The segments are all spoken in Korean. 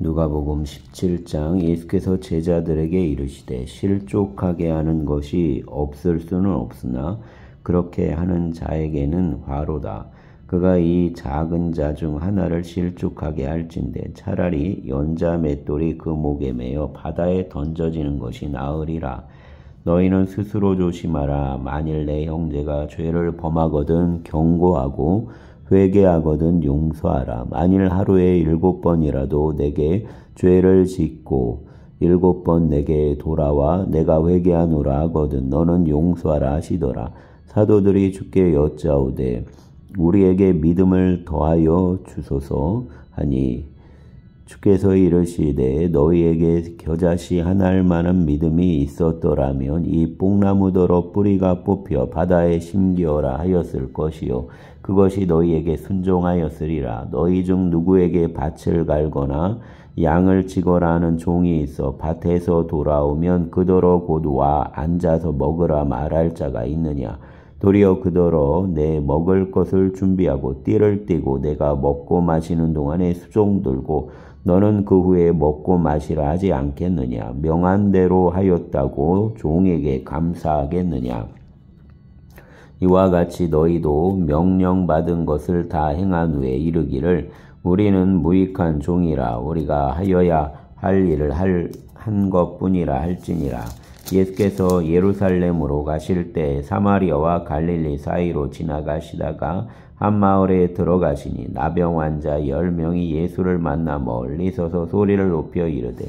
누가복음 17장 예수께서 제자들에게 이르시되 실족하게 하는 것이 없을 수는 없으나 그렇게 하는 자에게는 화로다. 그가 이 작은 자 중 하나를 실족하게 할진대 차라리 연자 맷돌이 그 목에 매어 바다에 던져지는 것이 나으리라. 너희는 스스로 조심하라. 만일 내 형제가 죄를 범하거든 경고하고 회개하거든 용서하라. 만일 하루에 7번이라도 내게 죄를 짓고 7번 내게 돌아와 내가 회개하노라 하거든 너는 용서하라 하시더라. 사도들이 주께 여짜오되 우리에게 믿음을 더하여 주소서 하니 주께서 이르시되 너희에게 겨자씨 하나할 만한 믿음이 있었더라면 이 뽕나무더러 뿌리가 뽑혀 바다에 심기어라 하였을 것이요 그것이 너희에게 순종하였으리라. 너희 중 누구에게 밭을 갈거나 양을 치거라 하는 종이 있어 밭에서 돌아오면 그더러 곧 와 앉아서 먹으라 말할 자가 있느냐. 도리어 그더러 내 먹을 것을 준비하고 띠를 띠고 내가 먹고 마시는 동안에 수종 들고 너는 그 후에 먹고 마시라 하지 않겠느냐. 명한 대로 하였다고 종에게 감사하겠느냐. 이와 같이 너희도 명령받은 것을 다 행한 후에 이르기를 우리는 무익한 종이라 우리가 하여야 할 일을 한 것뿐이라 할지니라. 예수께서 예루살렘으로 가실 때 사마리아와 갈릴리 사이로 지나가시다가 한 마을에 들어가시니 나병 환자 10명이 예수를 만나 멀리 서서 소리를 높여 이르되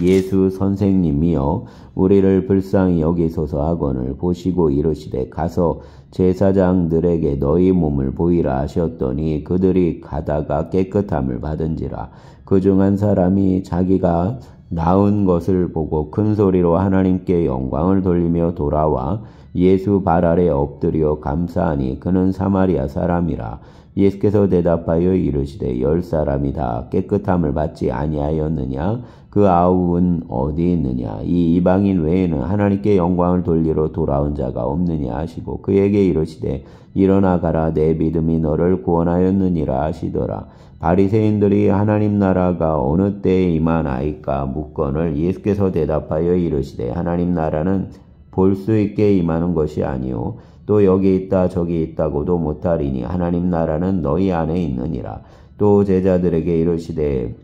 예수 선생님이여 우리를 불쌍히 여기소서 하거늘 보시고 이르시되 가서 제사장들에게 너희 몸을 보이라 하셨더니 그들이 가다가 깨끗함을 받은지라. 그중 한 사람이 자기가 나은 것을 보고 큰 소리로 하나님께 영광을 돌리며 돌아와 예수 발 아래 엎드려 감사하니 그는 사마리아 사람이라. 예수께서 대답하여 이르시되 10사람이 다 깨끗함을 받지 아니하였느냐. 그 9은 어디 있느냐. 이 이방인 외에는 하나님께 영광을 돌리러 돌아온 자가 없느냐 하시고 그에게 이르시되 일어나 가라 내 믿음이 너를 구원하였느니라 하시더라. 바리새인들이 하나님 나라가 어느 때에 임하나이까 묻거늘 예수께서 대답하여 이르시되 하나님 나라는 볼 수 있게 임하는 것이 아니요 또 여기 있다 저기 있다고도 못하리니 하나님 나라는 너희 안에 있느니라. 또 제자들에게 이르시되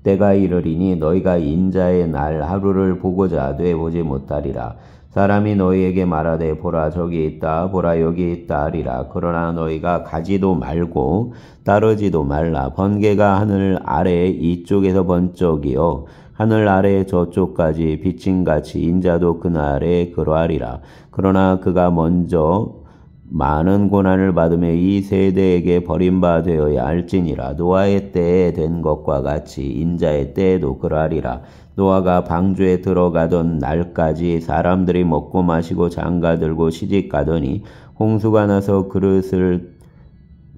때가 이르리니 너희가 인자의 날 하루를 보고자 하되 보지 못하리라. 사람이 너희에게 말하되 보라 저기 있다 보라 여기 있다 하리라. 그러나 너희가 가지도 말고 따르지도 말라. 번개가 하늘 아래 이쪽에서 번쩍이어 하늘 아래 저쪽까지 비침같이 인자도 그날에 그러하리라. 그러나 그가 먼저 많은 고난을 받으며 이 세대에게 버림바 되어야 할지니라. 노아의 때에 된 것과 같이 인자의 때에도 그러하리라. 노아가 방주에 들어가던 날까지 사람들이 먹고 마시고 장가들고 시집가더니 홍수가 나서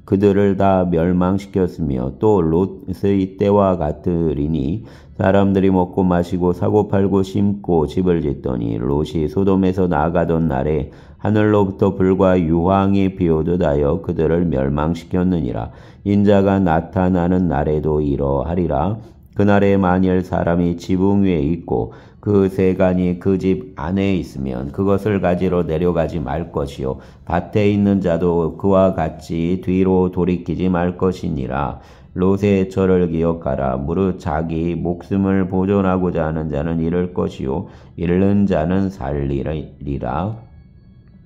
그들을 다 멸망시켰으며 또 롯의 때와 같으리니 사람들이 먹고 마시고 사고 팔고 심고 집을 짓더니 롯이 소돔에서 나아가던 날에 하늘로부터 불과 유황이 비오듯 하여 그들을 멸망시켰느니라. 인자가 나타나는 날에도 이러하리라. 그날에 만일 사람이 지붕 위에 있고 그 세간이 그 집 안에 있으면 그것을 가지러 내려가지 말 것이요 밭에 있는 자도 그와 같이 뒤로 돌이키지 말 것이니라. 롯의 절을 기억하라. 무릇 자기 목숨을 보존하고자 하는 자는 잃을 것이요 잃는 자는 살리리라.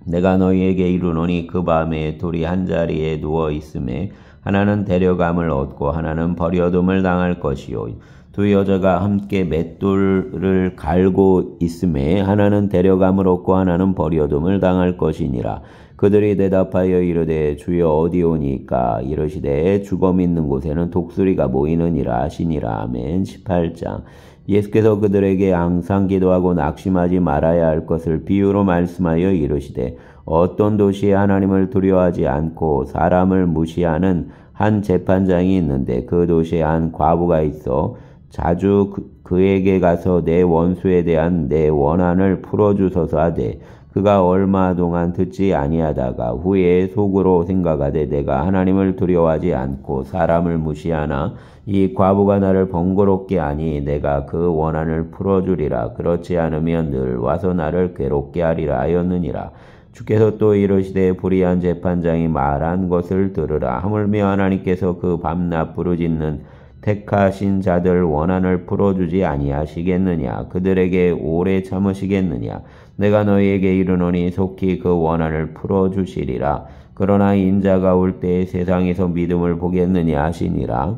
내가 너희에게 이르노니 그 밤에 둘이 한자리에 누워 있음에 하나는 데려감을 얻고 하나는 버려둠을 당할 것이요 두 여자가 함께 맷돌을 갈고 있음에 하나는 데려감을 얻고 하나는 버려둠을 당할 것이니라. 그들이 대답하여 이르되 주여 어디오니까. 이르시되 주검 있는 곳에는 독수리가 모이느니라 하시니라. 아멘. 18장. 예수께서 그들에게 항상 기도하고 낙심하지 말아야 할 것을 비유로 말씀하여 이르시되 어떤 도시에 하나님을 두려워하지 않고 사람을 무시하는 한 재판장이 있는데 그 도시에 한 과부가 있어 자주 그에게 가서 내 원수에 대한 내 원한을 풀어주소서 하되 그가 얼마 동안 듣지 아니하다가 후에 속으로 생각하되 내가 하나님을 두려워하지 않고 사람을 무시하나 이 과부가 나를 번거롭게 하니 내가 그 원한을 풀어주리라. 그렇지 않으면 늘 와서 나를 괴롭게 하리라 하였느니라. 주께서 또 이르시되 불의한 재판장이 말한 것을 들으라. 하물며 하나님께서 그 밤낮 부르짖는 택하신 자들 원한을 풀어주지 아니하시겠느냐. 그들에게 오래 참으시겠느냐. 내가 너희에게 이르노니 속히 그 원한을 풀어주시리라. 그러나 인자가 올 때에 세상에서 믿음을 보겠느냐 하시니라.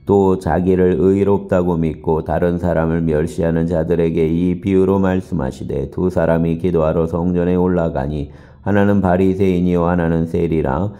또 자기를 의롭다고 믿고 다른 사람을 멸시하는 자들에게 이 비유로 말씀하시되 두 사람이 기도하러 성전에 올라가니 하나는 바리새인이요 하나는 세리라.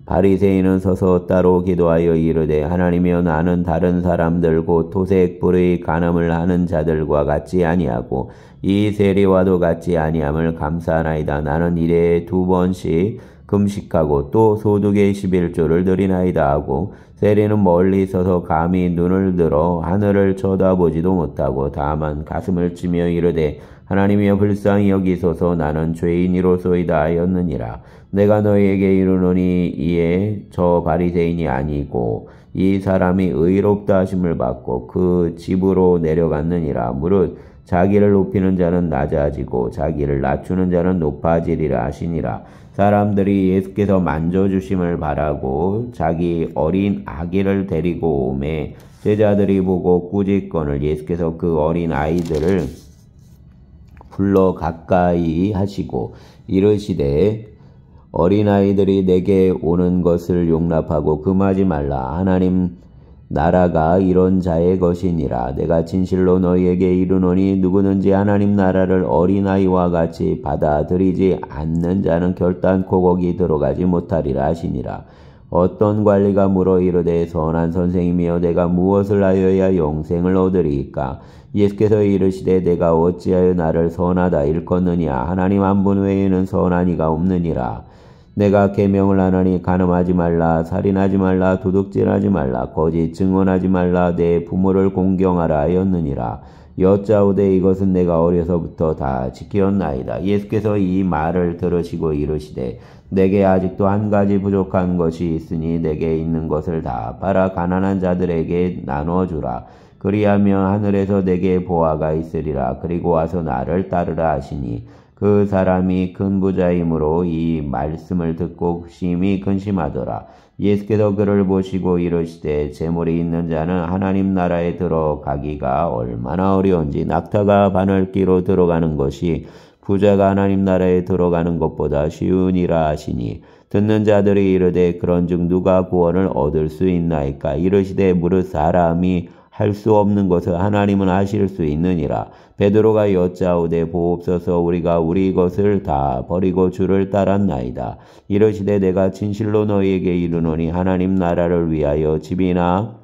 바리새인은 서서 따로 기도하여 이르되 하나님이여 나는 다른 사람들 곧 토색 불의 간음을 하는 자들과 같지 아니하고 이 세리와도 같지 아니함을 감사하나이다. 나는 일에 2번씩 금식하고 또 소득의 11조를 드리나이다 하고 세리는 멀리 서서 감히 눈을 들어 하늘을 쳐다보지도 못하고 다만 가슴을 치며 이르되 하나님이여 불쌍히 여기소서 나는 죄인이로소이다 하였느니라. 내가 너희에게 이르노니 이에 저 바리새인이 아니고 이 사람이 의롭다 하심을 받고 그 집으로 내려갔느니라. 무릇 자기를 높이는 자는 낮아지고 자기를 낮추는 자는 높아지리라 하시니라. 사람들이 예수께서 만져주심을 바라고 자기 어린 아기를 데리고 오매 제자들이 보고 꾸짖거늘 예수께서 그 어린 아이들을 불러 가까이 하시고 이르시되 어린아이들이 내게 오는 것을 용납하고 금하지 말라. 하나님 나라가 이런 자의 것이니라. 내가 진실로 너희에게 이르노니 누구든지 하나님 나라를 어린아이와 같이 받아들이지 않는 자는 결단코 거기 들어가지 못하리라 하시니라. 어떤 관리가 물어 이르되 선한 선생님이여 내가 무엇을 하여야 영생을 얻으리이까? 예수께서 이르시되 내가 어찌하여 나를 선하다 일컫느냐? 하나님 한 분 외에는 선한 이가 없느니라. 내가 계명을 하나니 간음하지 말라, 살인하지 말라, 도둑질하지 말라, 거짓 증언하지 말라, 내 부모를 공경하라 하였느니라. 여짜오되 이것은 내가 어려서부터 다 지켰나이다. 예수께서 이 말을 들으시고 이르시되 내게 아직도 한 가지 부족한 것이 있으니 내게 있는 것을 다 팔아 가난한 자들에게 나눠주라. 그리하면 하늘에서 내게 보화가 있으리라. 그리고 와서 나를 따르라 하시니 그 사람이 큰 부자이므로 이 말씀을 듣고 심히 근심하더라. 예수께서 그를 보시고 이르시되 재물이 있는 자는 하나님 나라에 들어가기가 얼마나 어려운지 낙타가 바늘기로 들어가는 것이 부자가 하나님 나라에 들어가는 것보다 쉬우니라 하시니 듣는 자들이 이르되 그런즉 누가 구원을 얻을 수 있나이까? 이르시되 무릇 사람이 할 수 없는 것을 하나님은 하실 수 있느니라. 베드로가 여짜오되 보옵소서 우리가 우리 것을 다 버리고 주를 따랐나이다. 이르시되 내가 진실로 너희에게 이르노니 하나님 나라를 위하여 집이나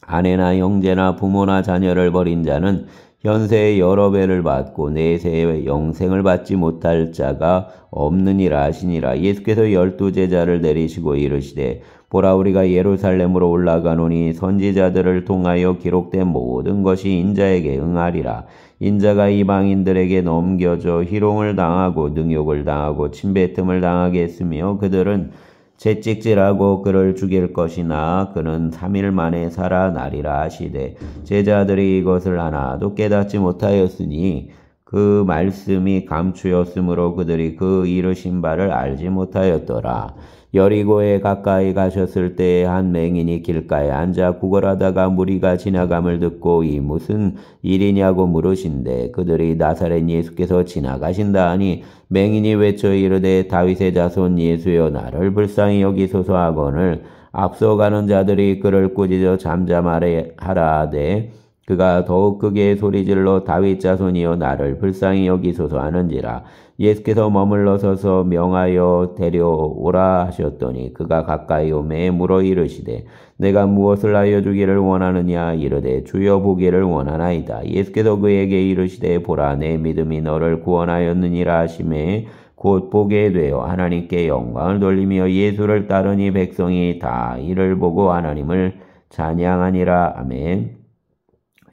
아내나 형제나 부모나 자녀를 버린 자는 현세의 여러 배를 받고 내세의 영생을 받지 못할 자가 없느니라 하시니라. 예수께서 12제자를 내리시고 이르시되 보라 우리가 예루살렘으로 올라가노니 선지자들을 통하여 기록된 모든 것이 인자에게 응하리라. 인자가 이방인들에게 넘겨져 희롱을 당하고 능욕을 당하고 침뱉음을 당하게 했으며 그들은 채찍질하고 그를 죽일 것이나 그는 3일 만에 살아나리라 하시되 제자들이 이것을 하나도 깨닫지 못하였으니 그 말씀이 감추였으므로 그들이 그 이르신 바를 알지 못하였더라. 여리고에 가까이 가셨을 때에 한 맹인이 길가에 앉아 구걸하다가 무리가 지나감을 듣고 이 무슨 일이냐고 물으신대 그들이 나사렛 예수께서 지나가신다 하니 맹인이 외쳐 이르되 다윗의 자손 예수여 나를 불쌍히 여기소서 하거늘 앞서가는 자들이 그를 꾸짖어 잠잠하라 하되 그가 더욱 크게 소리질러 다윗 자손이여 나를 불쌍히 여기소서 하는지라. 예수께서 머물러 서서 명하여 데려오라 하셨더니 그가 가까이 오매 물어 이르시되 내가 무엇을 하여 주기를 원하느냐? 이르되 주여 보기를 원하나이다. 예수께서 그에게 이르시되 보라 내 믿음이 너를 구원하였느니라 하시매 곧 보게 되어 하나님께 영광을 돌리며 예수를 따르니 백성이 다 이를 보고 하나님을 찬양하니라. 아멘.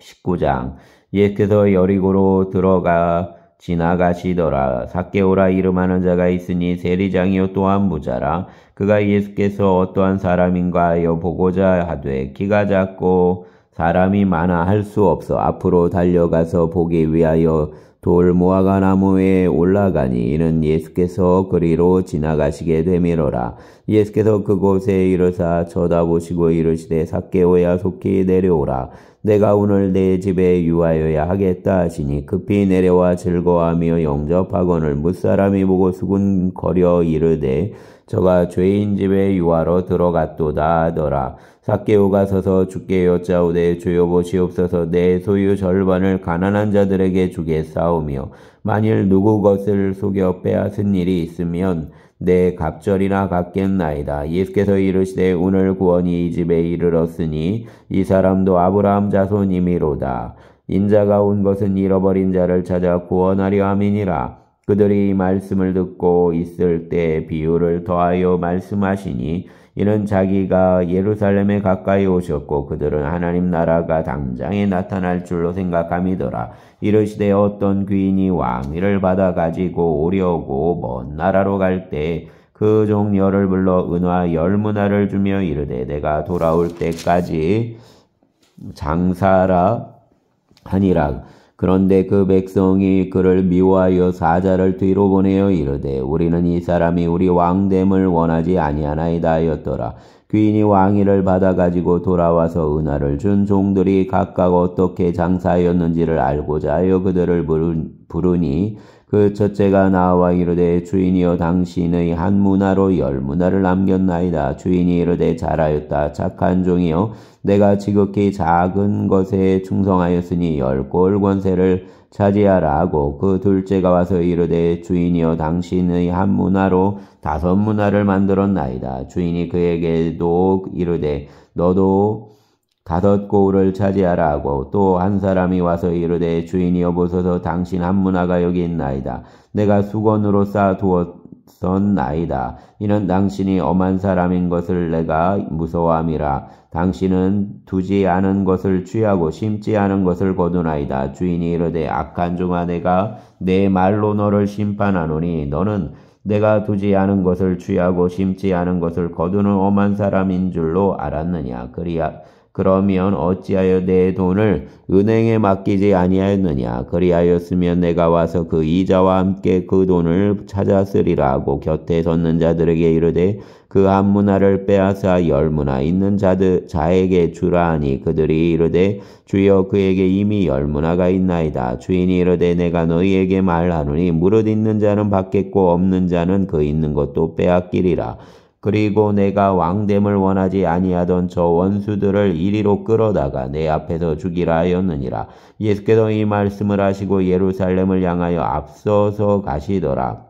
19장 예수께서 여리고로 들어가 지나가시더라. 삭개오라 이름하는 자가 있으니 세리장이요 또한 부자라. 그가 예수께서 어떠한 사람인가 하여 보고자 하되 키가 작고 사람이 많아 할 수 없어 앞으로 달려가서 보기 위하여 돌 무화과 나무에 올라가니 이는 예수께서 그리로 지나가시게 되미로라. 예수께서 그곳에 이르사 쳐다보시고 이르시되 삭개오야 속히 내려오라. 내가 오늘 내 집에 유하여야 하겠다 하시니 급히 내려와 즐거워하며 영접하거늘 뭇사람이 보고 수군거려 이르되 저가 죄인 집에 유하러 들어갔도다 하더라. 삭개오가 서서 주께 여짜오되 주여 보시옵소서 내 소유 절반을 가난한 자들에게 주겠사오며 만일 누구 것을 속여 빼앗은 일이 있으면 내 갑절이나 갚겠나이다. 예수께서 이르시되 오늘 구원이 이 집에 이르렀으니 이 사람도 아브라함 자손이미로다. 인자가 온 것은 잃어버린 자를 찾아 구원하려 함이니라. 그들이 이 말씀을 듣고 있을 때 비유를 더하여 말씀하시니 이는 자기가 예루살렘에 가까이 오셨고 그들은 하나님 나라가 당장에 나타날 줄로 생각함이더라. 이르시되 어떤 귀인이 왕위를 받아 가지고 오려고 먼 나라로 갈 때 그 종 열을 불러 은화 10문화를 주며 이르되 내가 돌아올 때까지 장사라 하니라. 그런데 그 백성이 그를 미워하여 사자를 뒤로 보내어 이르되 우리는 이 사람이 우리 왕됨을 원하지 아니하나이다 하였더라. 귀인이 왕위를 받아가지고 돌아와서 은화를 준 종들이 각각 어떻게 장사하였는지를 알고자 하여 그들을 부르니 그 첫째가 나와 이르되 주인이여 당신의 한 문화로 10문화를 남겼나이다. 주인이 이르되 잘하였다 착한 종이여 내가 지극히 작은 것에 충성하였으니 10골 권세를 차지하라 하고 그 둘째가 와서 이르되 주인이여 당신의 한 문화로 5문화를 만들었나이다. 주인이 그에게도 이르되 너도 5골을 차지하라 하고 또 한 사람이 와서 이르되 주인이여 보소서 당신 한 문화가 여기 있나이다. 내가 수건으로 쌓아두었었나이다. 이는 당신이 엄한 사람인 것을 내가 무서워함이라. 당신은 두지 않은 것을 취하고 심지 않은 것을 거두나이다. 주인이 이르되 악한 종아 내가 내 말로 너를 심판하노니 너는 내가 두지 않은 것을 취하고 심지 않은 것을 거두는 엄한 사람인 줄로 알았느냐. 그러면 어찌하여 내 돈을 은행에 맡기지 아니하였느냐. 그리하였으면 내가 와서 그 이자와 함께 그 돈을 찾았으리라 하고 곁에 섰는 자들에게 이르되 그 한 문화를 빼앗아 10문화 있는 자에게 주라 하니 그들이 이르되 주여 그에게 이미 10문화가 있나이다. 주인이 이르되 내가 너희에게 말하노니 무릇 있는 자는 받겠고 없는 자는 그 있는 것도 빼앗기리라. 그리고 내가 왕됨을 원하지 아니하던 저 원수들을 이리로 끌어다가 내 앞에서 죽이라 하였느니라. 예수께서 이 말씀을 하시고 예루살렘을 향하여 앞서서 가시더라.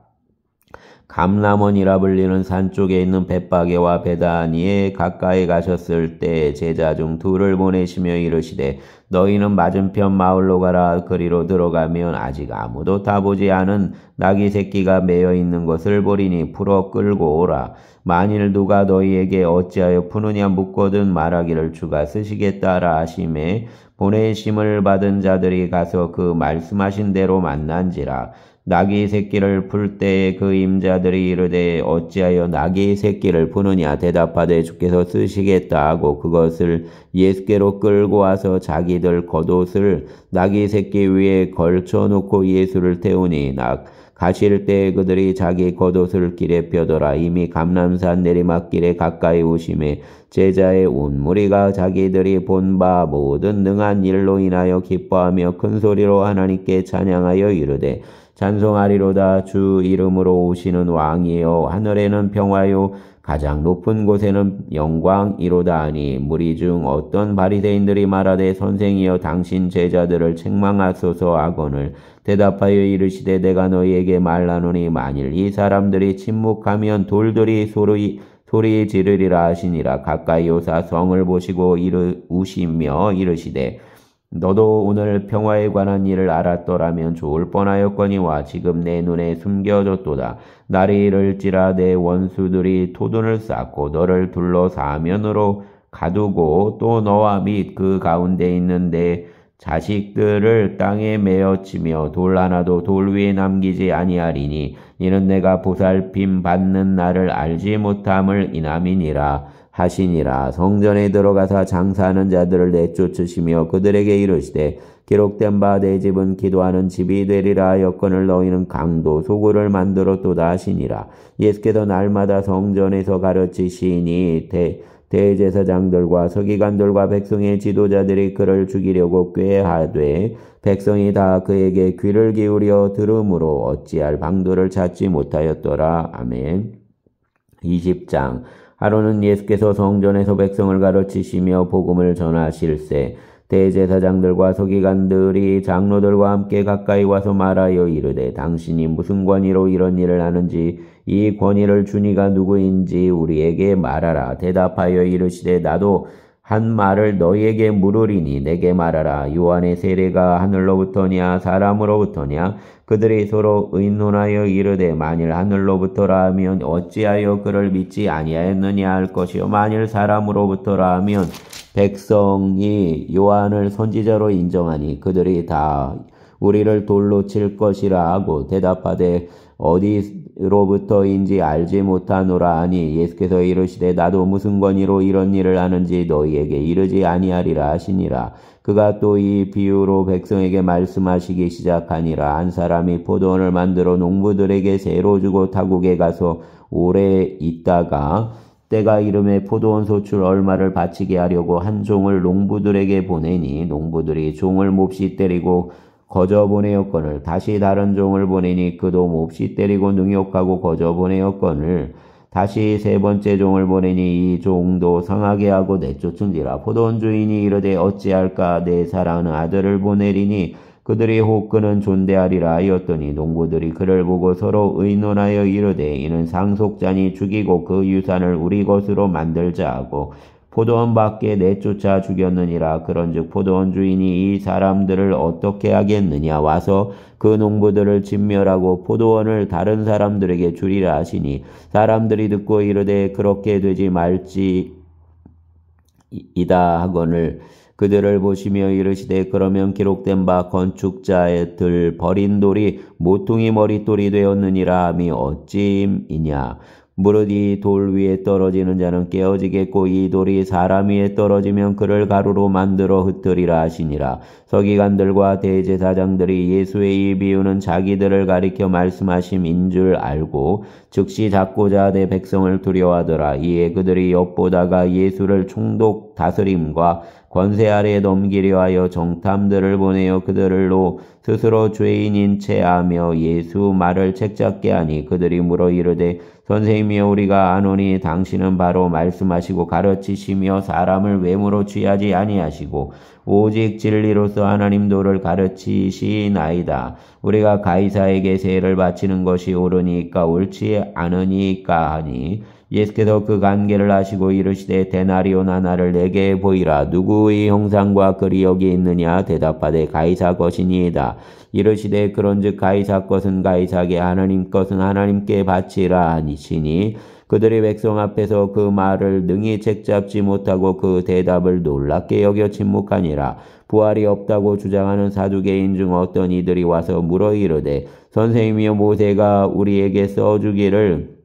감람원이라 불리는 산 쪽에 있는 벳바게와 베다니에 가까이 가셨을 때 제자 중 둘을 보내시며 이르시되 너희는 맞은편 마을로 가라. 그리로 들어가면 아직 아무도 타보지 않은 나귀 새끼가 매여 있는 것을 보리니 풀어 끌고 오라. 만일 누가 너희에게 어찌하여 푸느냐 묻거든 말하기를 주가 쓰시겠다라 하심에 보내심을 받은 자들이 가서 그 말씀하신 대로 만난지라. 나귀 새끼를 풀 때에 그 임자들이 이르되 어찌하여 나귀 새끼를 푸느냐 대답하되 주께서 쓰시겠다 하고 그것을 예수께로 끌고 와서 자기들 겉옷을 나귀 새끼 위에 걸쳐놓고 예수를 태우니 가실 때 그들이 자기 겉옷을 길에 펴더라. 이미 감람산 내리막길에 가까이 오심에 제자의 온 무리가 자기들이 본 바 모든 능한 일로 인하여 기뻐하며 큰 소리로 하나님께 찬양하여 이르되 찬송하리로다. 주 이름으로 오시는 왕이여 하늘에는 평화요 가장 높은 곳에는 영광이로다 하니 무리 중 어떤 바리새인들이 말하되 선생이여 당신 제자들을 책망하소서 하거늘 대답하여 이르시되 내가 너희에게 말하노니 만일 이 사람들이 침묵하면 돌들이 소리 지르리라 하시니라. 가까이 오사 성을 보시고 우시며 이르시되 너도 오늘 평화에 관한 일을 알았더라면 좋을 뻔하였거니와 지금 내 눈에 숨겨졌도다. 날이 이를지라 내 원수들이 토둔을 쌓고 너를 둘러 사면으로 가두고 또 너와 및 그 가운데 있는 내 자식들을 땅에 메어치며 돌 하나도 돌 위에 남기지 아니하리니 이는 내가 보살핌 받는 날을 알지 못함을 인함이니라 하시니라. 성전에 들어가사 장사하는 자들을 내쫓으시며 그들에게 이르시되 기록된 바 내 집은 기도하는 집이 되리라 하였거늘 너희는 강도 소굴을 만들었도다 하시니라. 예수께서 날마다 성전에서 가르치시니 대제사장들과 서기관들과 백성의 지도자들이 그를 죽이려고 꾀하되 백성이 다 그에게 귀를 기울여 들으므로 어찌할 방도를 찾지 못하였더라. 아멘. 20장. 하루는 예수께서 성전에서 백성을 가르치시며 복음을 전하실세 대제사장들과 서기관들이 장로들과 함께 가까이 와서 말하여 이르되 당신이 무슨 권위로 이런 일을 하는지 이 권위를 주니가 누구인지 우리에게 말하라. 대답하여 이르시되 나도 한 말을 너희에게 물으리니 내게 말하라. 요한의 세례가 하늘로부터냐 사람으로부터냐? 그들이 서로 의논하여 이르되 만일 하늘로부터라 하면 어찌하여 그를 믿지 아니하였느냐 할 것이요 만일 사람으로부터라 하면 백성이 요한을 선지자로 인정하니 그들이 다 우리를 돌로 칠 것이라 하고 대답하되 어디로부터인지 알지 못하노라 하니 예수께서 이르시되 나도 무슨 권위로 이런 일을 하는지 너희에게 이르지 아니하리라 하시니라. 그가 또 이 비유로 백성에게 말씀하시기 시작하니라. 한 사람이 포도원을 만들어 농부들에게 새로 주고 타국에 가서 오래 있다가 때가 이름에 포도원 소출 얼마를 바치게 하려고 한 종을 농부들에게 보내니 농부들이 종을 몹시 때리고 거저 보내었거늘 다시 다른 종을 보내니 그도 몹시 때리고 능욕하고 거저 보내었거늘 다시 세 번째 종을 보내니 이 종도 상하게 하고 내쫓은지라. 포도원 주인이 이르되 어찌할까 내 사랑하는 아들을 보내리니 그들이 혹 그는 존대하리라 하였더니 농부들이 그를 보고 서로 의논하여 이르되 이는 상속자니 죽이고 그 유산을 우리 것으로 만들자 하고 포도원 밖에 내쫓아 죽였느니라. 그런즉 포도원 주인이 이 사람들을 어떻게 하겠느냐 와서 그 농부들을 진멸하고 포도원을 다른 사람들에게 주리라 하시니 사람들이 듣고 이르되 그렇게 되지 말지이다 하거늘 그들을 보시며 이르시되 그러면 기록된 바 건축자들 버린 돌이 모퉁이 머릿돌이 되었느니라 함이 어찌이냐. 무릇 이 돌 위에 떨어지는 자는 깨어지겠고 이 돌이 사람 위에 떨어지면 그를 가루로 만들어 흩으리라 하시니라. 서기관들과 대제사장들이 예수의 이 비유는 자기들을 가리켜 말씀하심인 줄 알고 즉시 잡고자 하되 백성을 두려워하더라. 이에 그들이 엿보다가 예수를 총독 다스림과 권세 아래에 넘기려 하여 정탐들을 보내어 그들로 스스로 죄인인 채 하며 예수 말을 책잡게 하니 그들이 물어 이르되 선생님이여 우리가 아노니 당신은 바로 말씀하시고 가르치시며 사람을 외모로 취하지 아니하시고 오직 진리로서 하나님 도를 가르치시나이다. 우리가 가이사에게 세를 바치는 것이 옳으니까 옳지 않으니까 하니 예수께서 그 관계를 하시고 이르시되 데나리온 하나를 내게 보이라. 누구의 형상과 글이 여기 있느냐? 대답하되 가이사 것이니이다. 이르시되 그런즉 가이사 것은 가이사에게 하나님 것은 하나님께 바치라 하시니 그들이 백성 앞에서 그 말을 능히 책잡지 못하고 그 대답을 놀랍게 여겨 침묵하니라. 부활이 없다고 주장하는 사두개인 중 어떤 이들이 와서 물어 이르되 선생님이여 모세가 우리에게 써주기를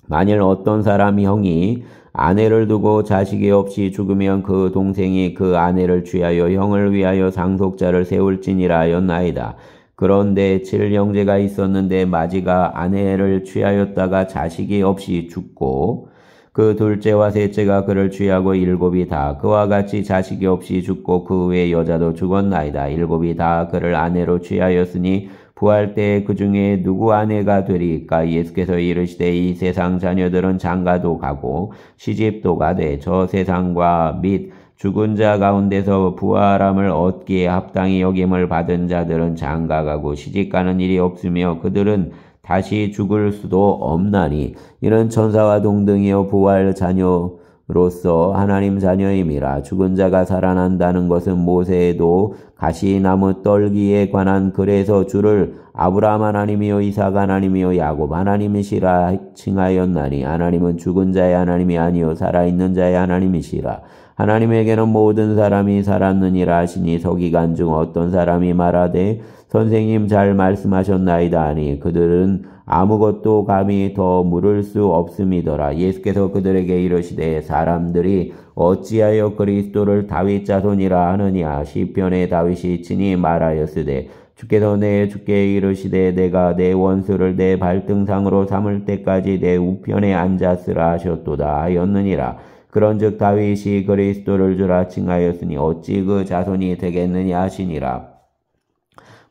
만일 어떤 사람 형이 아내를 두고 자식이 없이 죽으면 그 동생이 그 아내를 취하여 형을 위하여 상속자를 세울지니라 하였나이다. 그런데 7형제가 있었는데 마지가 아내를 취하였다가 자식이 없이 죽고 그 둘째와 셋째가 그를 취하고 7이 다 그와 같이 자식이 없이 죽고 그 외 여자도 죽었나이다. 7이 다 그를 아내로 취하였으니 부활 때 그 중에 누구 아내가 되리까? 예수께서 이르시되 이 세상 자녀들은 장가도 가고 시집도 가되 저 세상과 및 죽은 자 가운데서 부활함을 얻기에 합당히 여김을 받은 자들은 장가가고 시집가는 일이 없으며 그들은 다시 죽을 수도 없나니 이는 천사와 동등이요 부활 자녀로서 하나님 자녀임이라. 죽은 자가 살아난다는 것은 모세도 가시나무 떨기에 관한 글에서 주를 아브라함 하나님이요 이삭 하나님이요 야곱 하나님이시라 칭하였나니 하나님은 죽은 자의 하나님이 아니요 살아있는 자의 하나님이시라. 하나님에게는 모든 사람이 살았느니라 하시니 서기관 중 어떤 사람이 말하되 선생님 잘 말씀하셨나이다 하니 그들은 아무것도 감히 더 물을 수 없음이더라. 예수께서 그들에게 이르시되 사람들이 어찌하여 그리스도를 다윗 자손이라 하느냐. 시편에 다윗이 친히 말하였으되 주께서 내 주께 이르시되 내가 내 원수를 내 발등상으로 삼을 때까지 내 우편에 앉았으라 하셨도다 하였느니라. 그런즉 다윗이 그리스도를 주라 칭하였으니 어찌 그 자손이 되겠느냐 하시니라.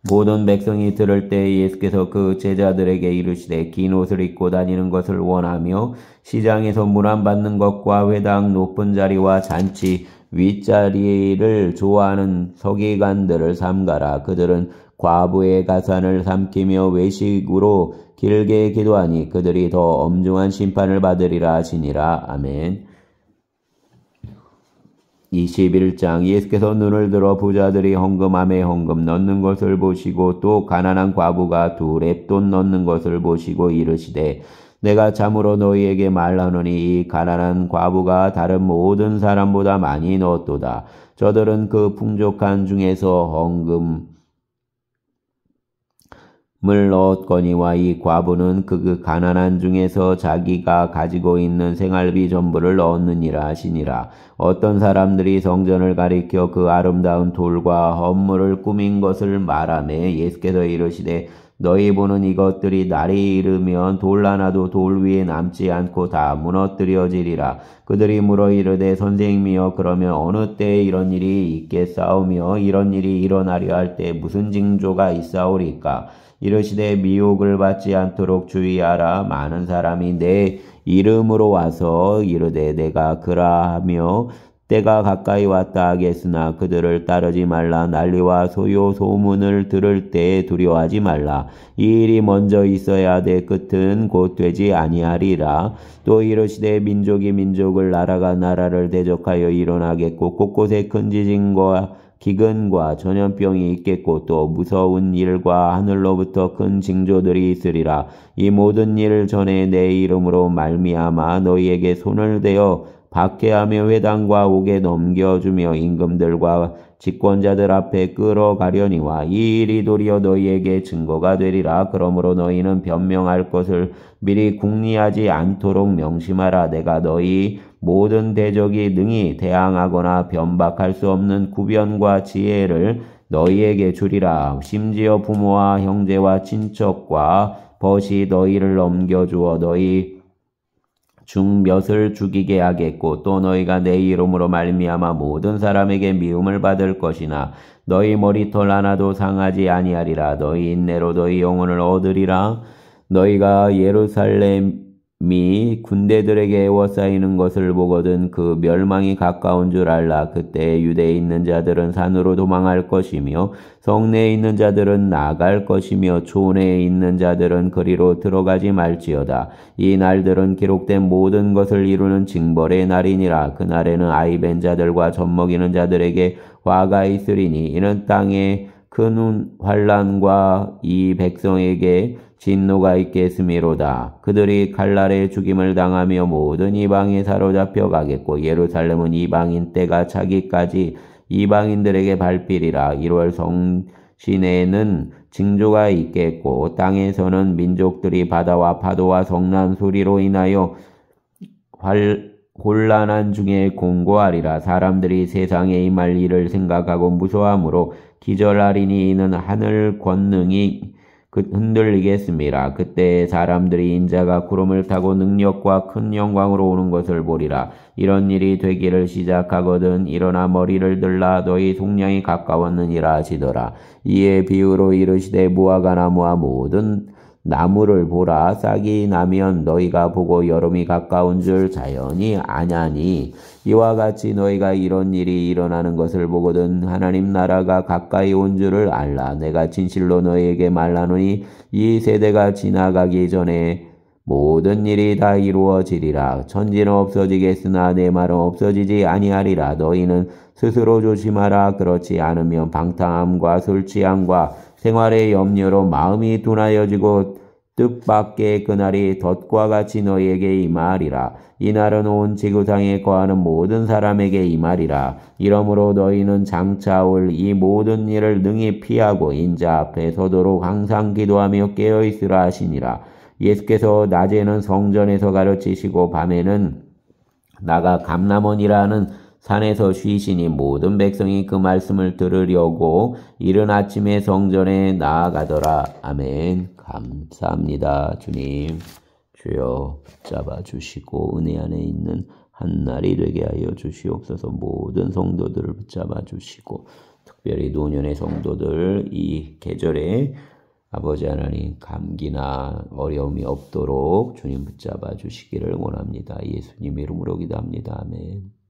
모든 백성이 들을 때 예수께서 그 제자들에게 이르시되 긴 옷을 입고 다니는 것을 원하며 시장에서 문안받는 것과 회당 높은 자리와 잔치 윗자리를 좋아하는 서기관들을 삼가라. 그들은 과부의 가산을 삼키며 외식으로 길게 기도하니 그들이 더 엄중한 심판을 받으리라 하시니라. 아멘. 21장 예수께서 눈을 들어 부자들이 헌금함에 헌금 넣는 것을 보시고 또 가난한 과부가 2렙돈 넣는 것을 보시고 이르시되 내가 참으로 너희에게 말하노니 이 가난한 과부가 다른 모든 사람보다 많이 넣었도다. 저들은 그 풍족한 중에서 헌금을 넣었거니와 이 과부는 그 가난한 중에서 자기가 가지고 있는 생활비 전부를 넣었느니라 하시니라. 어떤 사람들이 성전을 가리켜 그 아름다운 돌과 헌물을 꾸민 것을 말하매 예수께서 이르시되 너희 보는 이것들이 날이 이르면 돌 하나도 돌 위에 남지 않고 다 무너뜨려지리라. 그들이 물어 이르되 선생님이여 그러면 어느 때에 이런 일이 있겠사오며 이런 일이 일어나려 할 때 무슨 징조가 있사오리까? 이르시되 미혹을 받지 않도록 주의하라. 많은 사람이 내 이름으로 와서 이르되 내가 그라하며 때가 가까이 왔다 하겠으나 그들을 따르지 말라. 난리와 소요 소문을 들을 때 두려워하지 말라. 이 일이 먼저 있어야 내 끝은 곧 되지 아니하리라. 또 이르시되 민족이 민족을 나라가 나라를 대적하여 일어나겠고 곳곳에 큰 지진과 기근과 전염병이 있겠고 또 무서운 일과 하늘로부터 큰 징조들이 있으리라. 이 모든 일 전에 내 이름으로 말미암아 너희에게 손을 대어 박해하며 회당과 옥에 넘겨주며 임금들과 집권자들 앞에 끌어가려니와 이 일이 도리어 너희에게 증거가 되리라. 그러므로 너희는 변명할 것을 미리 궁리하지 않도록 명심하라. 내가 너희 모든 대적이 능히 대항하거나 변박할 수 없는 구변과 지혜를 너희에게 주리라. 심지어 부모와 형제와 친척과 벗이 너희를 넘겨주어 너희 중 몇을 죽이게 하겠고 또 너희가 내 이름으로 말미암아 모든 사람에게 미움을 받을 것이나 너희 머리털 하나도 상하지 아니하리라. 너희 인내로 너희 영혼을 얻으리라. 너희가 예루살렘이 군대들에게 에워싸이는 것을 보거든 그 멸망이 가까운 줄 알라. 그때 유대에 있는 자들은 산으로 도망할 것이며 성내에 있는 자들은 나갈 것이며 촌에 있는 자들은 거리로 들어가지 말지어다. 이 날들은 기록된 모든 것을 이루는 징벌의 날이니라. 그날에는 아이 벤 자들과 젖먹이는 자들에게 화가 있으리니 이는 땅에 큰 환난과 이 백성에게 진노가 있겠음이로다. 그들이 칼날에 죽임을 당하며 모든 이방에 사로잡혀 가겠고 예루살렘은 이방인 때가 차기까지 이방인들에게 밟히리라. 1월 성신에는 징조가 있겠고 땅에서는 민족들이 바다와 파도와 성난 소리로 인하여 곤란한 중에 공고하리라. 사람들이 세상에 임할 일을 생각하고 무서워하므로 기절하리니 이는 하늘 권능이 흔들리겠습니다. 그때 사람들이 인자가 구름을 타고 능력과 큰 영광으로 오는 것을 보리라. 이런 일이 되기를 시작하거든 일어나 머리를 들라. 너희 속량이 가까웠느니라 하시더라. 이에 비유로 이르시되 무화과 나무와 모든 나무를 보라. 싹이 나면 너희가 보고 여름이 가까운 줄 자연히 아냐니 이와 같이 너희가 이런 일이 일어나는 것을 보거든 하나님 나라가 가까이 온 줄을 알라. 내가 진실로 너희에게 말하노니 이 세대가 지나가기 전에 모든 일이 다 이루어지리라. 천지는 없어지겠으나 내 말은 없어지지 아니하리라. 너희는 스스로 조심하라. 그렇지 않으면 방탕함과 술 취함과 생활의 염려로 마음이 둔하여지고 뜻밖의 그날이 덫과 같이 너희에게 임하리라. 이날은 온 지구상에 거하는 모든 사람에게 임하리라. 이러므로 너희는 장차 올 이 모든 일을 능히 피하고 인자 앞에 서도록 항상 기도하며 깨어있으라 하시니라. 예수께서 낮에는 성전에서 가르치시고 밤에는 나가 감람원이라는 산에서 쉬시니 모든 백성이 그 말씀을 들으려고 이른 아침에 성전에 나아가더라. 아멘. 감사합니다. 주님, 주여 붙잡아 주시고 은혜 안에 있는 한날이 되게 하여 주시옵소서. 모든 성도들을 붙잡아 주시고 특별히 노년의 성도들 이 계절에 아버지 하나님 감기나 어려움이 없도록 주님 붙잡아 주시기를 원합니다. 예수님 이름으로 기도합니다. 아멘.